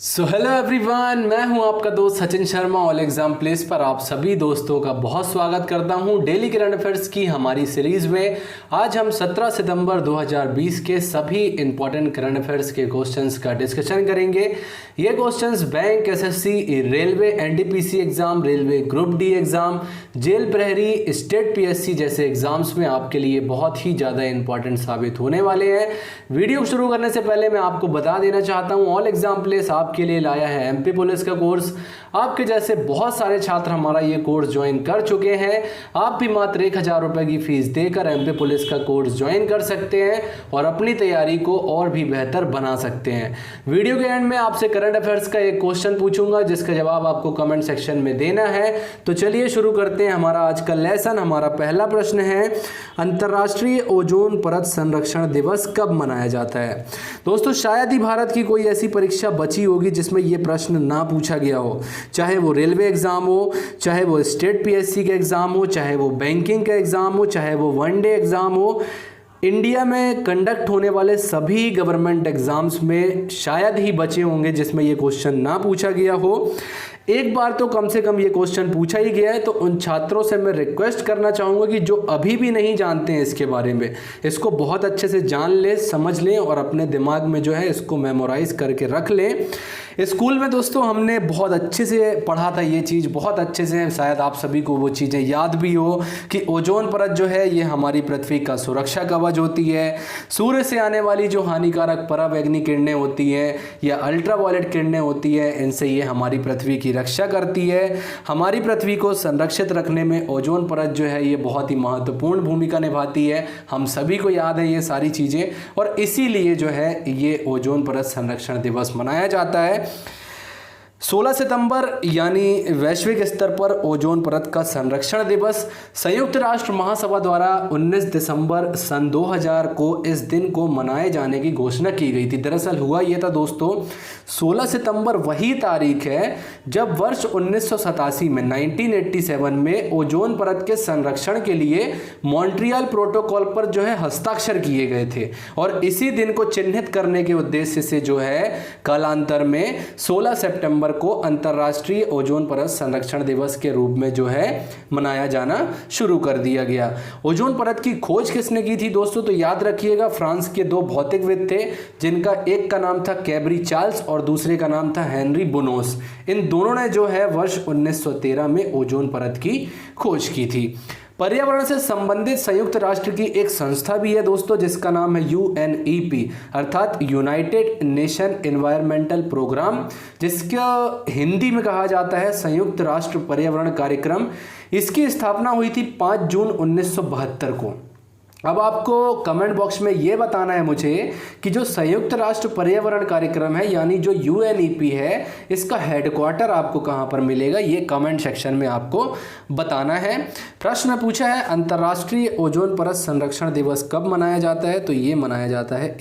Hello everyone, मैं हूं आपका दोस्त Sachin Sharma. All exam place पर आप सभी दोस्तों का बहुत स्वागत करता हूं डेली करंट अफेयर्स की हमारी सीरीज में। आज हम 17 सितंबर 2020 के सभी इंपॉर्टेंट करंट अफेयर्स के क्वेश्चंस का डिस्कशन करेंगे। ये questions bank, SSC, railway, NTPC exam, railway group D exam, jail प्रहरी, स्टेट पीएससी जैसे एग्जाम्स में आपके लिए बहुत ही ज़्यादा इंपॉर्टेंट साबित होने वाले हैं। वीडियो शुरू करने से पहले मैं आपको बता देना चाहता हूँ, ऑल एग्जाम प्लेस आपके लिए लाया है एमपी पुलिस का कोर्स। आपके जैसे बहुत सारे छात्र हमारा ये कोर्स ज्वाइन कर चुके हैं। आप भी मात्र 1000 रुपए की फीस देकर एमपी पुलिस का कोर्स ज्वाइन कर सकते हैं और अपनी तैयारी को और भी बेहतर बना सकते हैं। वीडियो के एंड में आपसे करंट अफेयर्स का एक क्वेश्चन पूछूंगा जिसका जवाब आपको कमेंट सेक्शन में देना है। तो चलिए शुरू करते हैं हमारा आज का लेसन। हमारा पहला प्रश्न है, अंतर्राष्ट्रीय ओजोन परत संरक्षण दिवस कब मनाया जाता है? दोस्तों, शायद ही भारत की कोई ऐसी परीक्षा बची होगी जिसमें यह प्रश्न ना पूछा गया हो, चाहे वो रेलवे एग्जाम हो, चाहे वो स्टेट पीएससी का एग्जाम हो, चाहे वो बैंकिंग का एग्जाम हो, चाहे वो वनडे एग्जाम हो। इंडिया में कंडक्ट होने वाले सभी गवर्नमेंट एग्जाम्स में शायद ही बचे होंगे जिसमें ये क्वेश्चन ना पूछा गया हो। एक बार तो कम से कम ये क्वेश्चन पूछा ही गया है, तो उन छात्रों से मैं रिक्वेस्ट करना चाहूँगा कि जो अभी भी नहीं जानते हैं इसके बारे में, इसको बहुत अच्छे से जान लें, समझ लें और अपने दिमाग में जो है इसको मेमोराइज करके रख लें। स्कूल में दोस्तों हमने बहुत अच्छे से पढ़ा था ये चीज़, बहुत अच्छे से, शायद आप सभी को वो चीज़ें याद भी हो कि ओजोन परत जो है ये हमारी पृथ्वी का सुरक्षा कवच होती है। सूर्य से आने वाली जो हानिकारक पराबैंगनी किरणें होती हैं या अल्ट्रावायलेट किरणें होती है, इनसे ये हमारी पृथ्वी की रक्षा करती है। हमारी पृथ्वी को संरक्षित रखने में ओजोन परत जो है ये बहुत ही महत्वपूर्ण भूमिका निभाती है। हम सभी को याद है ये सारी चीज़ें और इसीलिए जो है ये ओजोन परत संरक्षण दिवस मनाया जाता है। 16 सितंबर यानी वैश्विक स्तर पर ओजोन परत का संरक्षण दिवस संयुक्त राष्ट्र महासभा द्वारा 19 दिसंबर सन 2000 को इस दिन को मनाए जाने की घोषणा की गई थी। दरअसल हुआ यह था दोस्तों, 16 सितंबर वही तारीख है जब वर्ष 1987 में 1987 में ओजोन परत के संरक्षण के लिए मॉन्ट्रियल प्रोटोकॉल पर जो है हस्ताक्षर किए गए थे और इसी दिन को चिन्हित करने के उद्देश्य से जो है कालांतर में 16 सितंबर को अंतर्राष्ट्रीय ओजोन परत संरक्षण दिवस के रूप में जो है मनाया जाना शुरू कर दिया गया। ओजोन परत की खोज किसने की थी दोस्तों? तो याद रखिएगा, फ्रांस के दो भौतिकविद थे जिनका एक का नाम था कैबरी चार्ल्स और दूसरे का नाम था हेनरी बोनोस। इन दोनों ने जो है वर्ष 1913 में ओजोन परत की खोज की थी। पर्यावरण से संबंधित संयुक्त राष्ट्र की एक संस्था भी है दोस्तों जिसका नाम है यूएनईपी अर्थात यूनाइटेड नेशन एनवायरमेंटल प्रोग्राम, जिसका हिंदी में कहा जाता है संयुक्त राष्ट्र पर्यावरण कार्यक्रम। इसकी स्थापना हुई थी 5 जून 1972 को। अब आपको कमेंट बॉक्स में ये बताना है मुझे कि जो संयुक्त राष्ट्र पर्यावरण कार्यक्रम है यानी जो यूएनईपी है, इसका हेडक्वार्टर आपको कहाँ पर मिलेगा, ये कमेंट सेक्शन में आपको बताना है। प्रश्न पूछा है, अंतर्राष्ट्रीय ओजोन परत संरक्षण दिवस कब मनाया जाता है? तो ये मनाया जाता है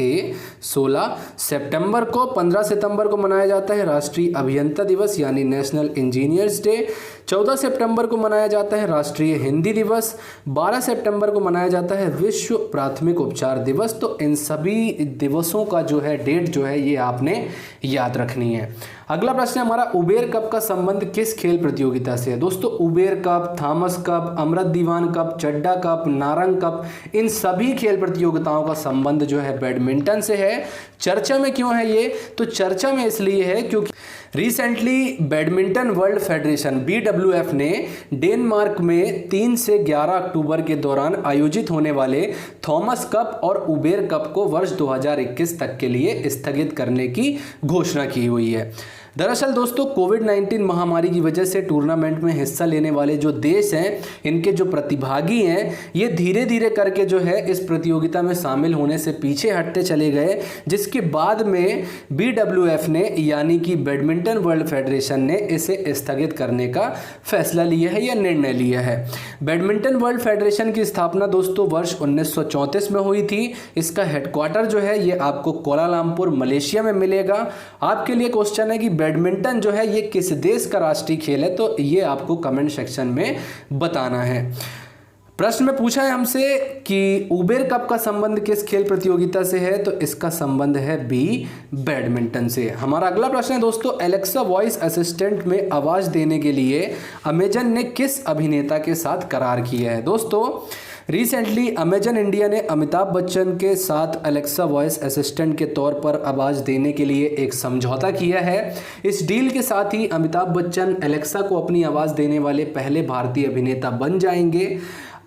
16 सितंबर को। 15 सितंबर को मनाया जाता है राष्ट्रीय अभियंता दिवस यानी नेशनल इंजीनियर्स डे। 14 सितंबर को मनाया जाता है राष्ट्रीय हिंदी दिवस। 12 सितंबर को मनाया जाता है विश्व प्राथमिक उपचार दिवस। तो इन सभी दिवसों का जो है डेट जो है ये आपने याद रखनी है। अगला प्रश्न है हमारा, उबेर कप का संबंध किस खेल प्रतियोगिता से है? दोस्तों, उबेर कप, थॉमस कप, अमृत दीवान कप, चड्डा कप, नारंग कप, इन सभी खेल प्रतियोगिताओं का संबंध जो है बैडमिंटन से है। चर्चा में क्यों है ये? तो चर्चा में इसलिए है क्योंकि recently badminton world federation BWF ने डेनमार्क में 3 से 11 अक्टूबर के दौरान आयोजित होने वाले थॉमस कप और उबेर कप को वर्ष 2021 तक के लिए स्थगित करने की घोषणा की हुई है। दरअसल दोस्तों, कोविड-19 महामारी की वजह से टूर्नामेंट में हिस्सा लेने वाले जो देश हैं, इनके जो प्रतिभागी हैं, ये धीरे धीरे करके जो है इस प्रतियोगिता में शामिल होने से पीछे हटते चले गए, जिसके बाद में BWF ने यानी कि बैडमिंटन वर्ल्ड फेडरेशन ने इसे स्थगित करने का फैसला लिया है या निर्णय लिया है। बैडमिंटन वर्ल्ड फेडरेशन की स्थापना दोस्तों वर्ष 1934 में हुई थी। इसका हेडक्वार्टर जो है ये आपको कोलालमपुर मलेशिया में मिलेगा। आपके लिए क्वेश्चन है कि बैडमिंटन जो है ये किस देश का राष्ट्रीय खेल है? तो ये आपको कमेंट सेक्शन में बताना है। प्रश्न में पूछा है हमसे कि उबेर कप का संबंध किस खेल प्रतियोगिता से है, तो इसका संबंध है बी, बैडमिंटन से। हमारा अगला प्रश्न है दोस्तों, एलेक्सा वॉइस असिस्टेंट में आवाज देने के लिए अमेजन ने किस अभिनेता के साथ करार किया है। दोस्तों रिसेंटली अमेजन इंडिया ने अमिताभ बच्चन के साथ एलेक्सा वॉइस असिस्टेंट के तौर पर आवाज़ देने के लिए एक समझौता किया है। इस डील के साथ ही अमिताभ बच्चन एलेक्सा को अपनी आवाज़ देने वाले पहले भारतीय अभिनेता बन जाएंगे।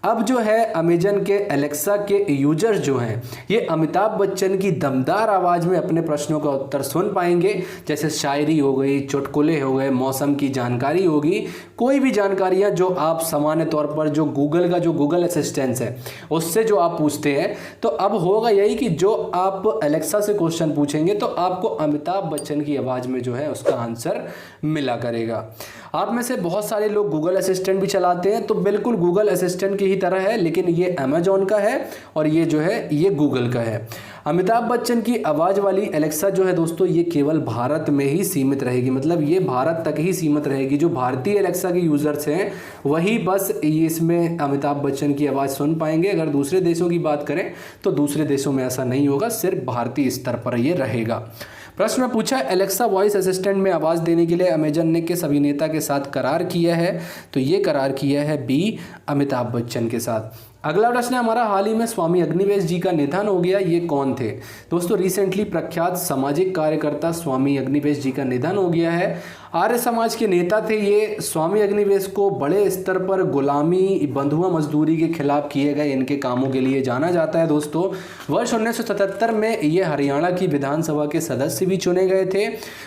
अब जो है अमेजन के एलेक्सा के यूजर्स जो हैं ये अमिताभ बच्चन की दमदार आवाज़ में अपने प्रश्नों का उत्तर सुन पाएंगे, जैसे शायरी हो गई, चुटकुले हो गए, मौसम की जानकारी होगी, कोई भी जानकारियाँ जो आप सामान्य तौर पर जो गूगल असिस्टेंट है उससे जो आप पूछते हैं, तो अब होगा यही कि जो आप एलेक्सा से क्वेश्चन पूछेंगे तो आपको अमिताभ बच्चन की आवाज़ में जो है उसका आंसर मिला करेगा। आप में से बहुत सारे लोग गूगल असिस्टेंट भी चलाते हैं, तो बिल्कुल गूगल असिस्टेंट की ही तरह है, लेकिन ये अमेजॉन का है और ये जो है ये गूगल का है। अमिताभ बच्चन की आवाज़ वाली एलेक्सा जो है दोस्तों ये केवल भारत में ही सीमित रहेगी, मतलब ये भारत तक ही सीमित रहेगी। जो भारतीय एलेक्सा के यूज़र्स हैं वही बस इसमें अमिताभ बच्चन की आवाज़ सुन पाएंगे। अगर दूसरे देशों की बात करें तो दूसरे देशों में ऐसा नहीं होगा, सिर्फ भारतीय स्तर पर ये रहेगा। प्रश्न में पूछा एलेक्सा वॉइस असिस्टेंट में आवाज़ देने के लिए अमेजन ने किस अभिनेता के साथ करार किया है, तो ये करार किया है बी, अमिताभ बच्चन के साथ। अगला प्रश्न है हमारा, हाल ही में स्वामी अग्निवेश जी का निधन हो गया, ये कौन थे। दोस्तों रिसेंटली प्रख्यात सामाजिक कार्यकर्ता स्वामी अग्निवेश जी का निधन हो गया है। आर्य समाज के नेता थे ये। स्वामी अग्निवेश को बड़े स्तर पर गुलामी, बंधुआ मजदूरी के खिलाफ किए गए इनके कामों के लिए जाना जाता है। दोस्तों वर्ष 1977 में ये हरियाणा की विधानसभा के सदस्य भी चुने गए थे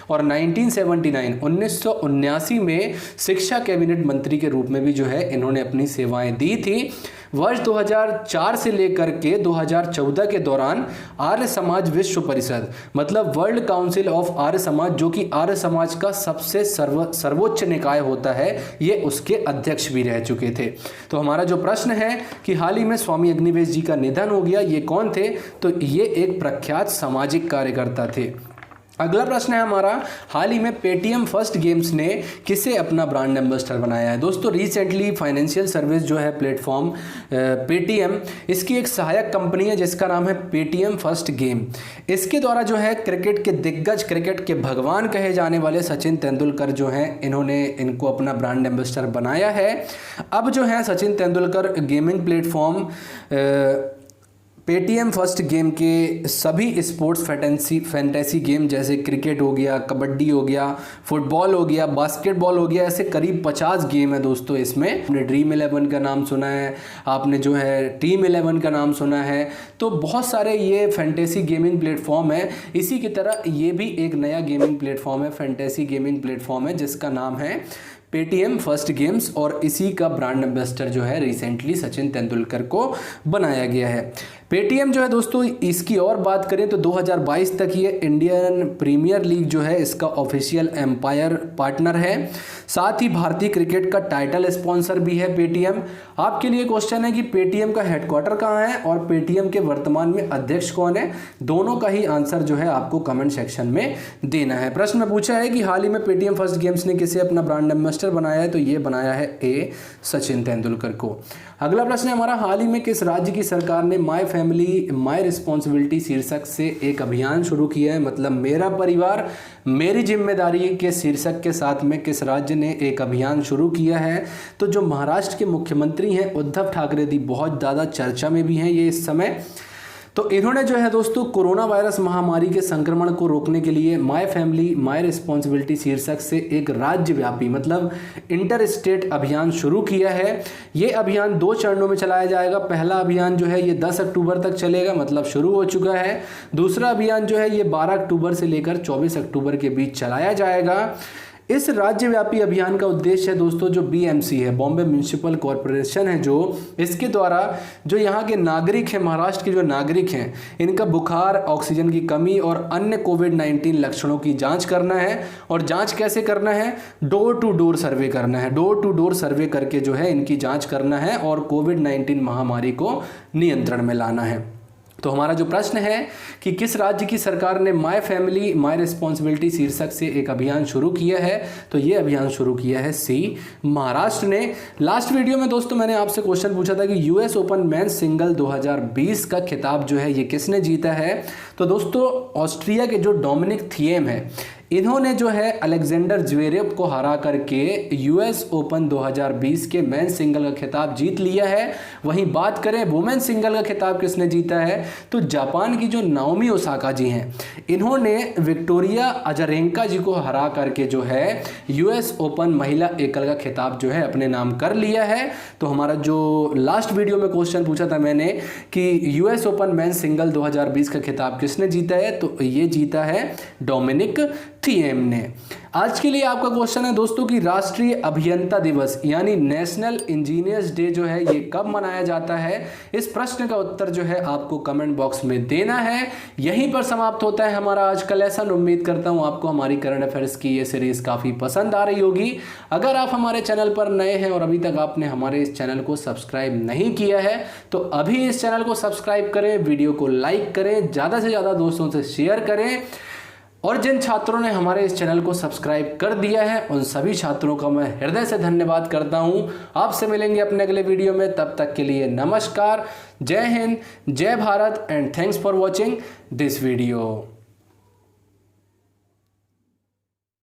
और 1979 में शिक्षा कैबिनेट मंत्री के रूप में भी जो है इन्होंने अपनी सेवाएं दी थी। वर्ष 2004 से लेकर के 2014 के दौरान आर्य समाज विश्व परिषद, मतलब world council of Arya Samaj, जो कि आर्य समाज का सबसे सर्वोच्च निकाय होता है, ये उसके अध्यक्ष भी रह चुके थे। तो हमारा जो प्रश्न है कि हाल ही में स्वामी अग्निवेश जी का निधन हो गया, ये कौन थे, तो ये एक प्रख्यात सामाजिक कार्यकर्ता थे। अगला प्रश्न है हमारा, हाल ही में पेटीएम फर्स्ट गेम्स ने किसे अपना ब्रांड एम्बेसडर बनाया है। दोस्तों रिसेंटली फाइनेंशियल सर्विस जो है प्लेटफॉर्म पेटीएम, इसकी एक सहायक कंपनी है जिसका नाम है पेटीएम फर्स्ट गेम। इसके द्वारा जो है क्रिकेट के दिग्गज, क्रिकेट के भगवान कहे जाने वाले सचिन तेंदुलकर जो हैं इन्होंने इनको अपना ब्रांड एम्बेसडर बनाया है। अब जो है Sachin Tendulkar gaming platform Paytm first game के सभी स्पोर्ट्स फैंटेसी गेम जैसे क्रिकेट हो गया, कबड्डी हो गया, फुटबॉल हो गया, बास्केटबॉल हो गया, ऐसे करीब 50 गेम है दोस्तों इसमें। आपने ड्रीम 11 का नाम सुना है, आपने जो है टीम 11 का नाम सुना है, तो बहुत सारे ये फैंटेसी गेमिंग प्लेटफॉर्म है। इसी की तरह ये भी एक नया गेमिंग प्लेटफॉर्म है, फैंटेसी गेमिंग प्लेटफॉर्म है जिसका नाम है पेटीएम फर्स्ट गेम्स, और इसी का ब्रांड एम्बेसडर जो है रिसेंटली सचिन तेंदुलकर को बनाया गया है। पेटीएम जो है दोस्तों, इसकी और बात करें तो 2022 तक ये इंडियन प्रीमियर लीग जो है इसका ऑफिशियल एम्पायर पार्टनर है। साथ ही भारतीय क्रिकेट का टाइटल स्पॉन्सर भी है पेटीएम। आपके लिए क्वेश्चन है कि पेटीएम का हेडक्वार्टर कहाँ है और पेटीएम के वर्तमान में अध्यक्ष कौन है। दोनों का ही आंसर जो है आपको कमेंट सेक्शन में देना है। प्रश्न में पूछा है कि हाल ही में पेटीएम फर्स्ट गेम्स ने किसे अपना ब्रांड एम्बेसडर बनाया है, तो ये बनाया है ए, सचिन तेंदुलकर को। अगला प्रश्न है हमारा, हाल ही में किस राज्य की सरकार ने माय फैमिली माय रिस्पॉन्सिबिलिटी शीर्षक से एक अभियान शुरू किया है, मतलब मेरा परिवार मेरी जिम्मेदारी के शीर्षक के साथ में किस राज्य ने एक अभियान शुरू किया है। तो जो महाराष्ट्र के मुख्यमंत्री हैं उद्धव ठाकरे जी बहुत ज़्यादा चर्चा में भी हैं ये इस समय। तो इन्होंने जो है दोस्तों कोरोना वायरस महामारी के संक्रमण को रोकने के लिए माय फैमिली माय रिस्पॉन्सिबिलिटी शीर्षक से एक राज्यव्यापी, मतलब इंटर स्टेट अभियान शुरू किया है। ये अभियान 2 चरणों में चलाया जाएगा। पहला अभियान जो है ये 10 अक्टूबर तक चलेगा, मतलब शुरू हो चुका है। दूसरा अभियान जो है ये 12 अक्टूबर से लेकर 24 अक्टूबर के बीच चलाया जाएगा। इस राज्यव्यापी अभियान का उद्देश्य है दोस्तों जो बीएमसी है, बॉम्बे म्यूनिसिपल कॉरपोरेशन है, जो इसके द्वारा जो यहाँ के नागरिक हैं, महाराष्ट्र के जो नागरिक हैं, इनका बुखार, ऑक्सीजन की कमी और अन्य कोविड-19 लक्षणों की जांच करना है। और जांच कैसे करना है, डोर टू डोर सर्वे करना है। डोर टू डोर सर्वे करके जो है इनकी जाँच करना है और कोविड-19 महामारी को नियंत्रण में लाना है। तो हमारा जो प्रश्न है कि किस राज्य की सरकार ने माय फैमिली माय रिस्पॉन्सिबिलिटी शीर्षक से एक अभियान शुरू किया है, तो ये अभियान शुरू किया है सी, महाराष्ट्र ने। लास्ट वीडियो में दोस्तों मैंने आपसे क्वेश्चन पूछा था कि यूएस ओपन मेंस सिंगल 2020 का खिताब जो है ये किसने जीता है, तो दोस्तों ऑस्ट्रिया के जो डोमिनिक थिएम है इन्होंने जो है अलेक्जेंडर ज्वेरेव को हरा करके यूएस ओपन 2020 के मेंस सिंगल का खिताब जीत लिया है। वहीं बात करें वुमेन सिंगल का खिताब किसने जीता है, तो जापान की जो नाओमी ओसाका जी हैं इन्होंने विक्टोरिया अजारेंका जी को हरा करके जो है यूएस ओपन महिला एकल का खिताब जो है अपने नाम कर लिया है। तो हमारा जो लास्ट वीडियो में क्वेश्चन पूछा था मैंने कि यूएस ओपन मेंस सिंगल 2020 का खिताब किसने जीता है, तो ये जीता है डोमिनिक थिएम ने। आज के लिए आपका क्वेश्चन है दोस्तों कि राष्ट्रीय अभियंता दिवस यानी नेशनल इंजीनियर्स डे जो है ये कब मनाया जाता है। इस प्रश्न का उत्तर जो है आपको कमेंट बॉक्स में देना है। यहीं पर समाप्त होता है हमारा आज का लेसन। उम्मीद करता हूं आपको हमारी करंट अफेयर्स की ये सीरीज काफ़ी पसंद आ रही होगी। अगर आप हमारे चैनल पर नए हैं और अभी तक आपने हमारे इस चैनल को सब्सक्राइब नहीं किया है तो अभी इस चैनल को सब्सक्राइब करें, वीडियो को लाइक करें, ज़्यादा से ज़्यादा दोस्तों से शेयर करें। और जिन छात्रों ने हमारे इस चैनल को सब्सक्राइब कर दिया है उन सभी छात्रों का मैं हृदय से धन्यवाद करता हूं। आपसे मिलेंगे अपने अगले वीडियो में, तब तक के लिए नमस्कार, जय हिंद, जय Bharat and thanks for watching this video.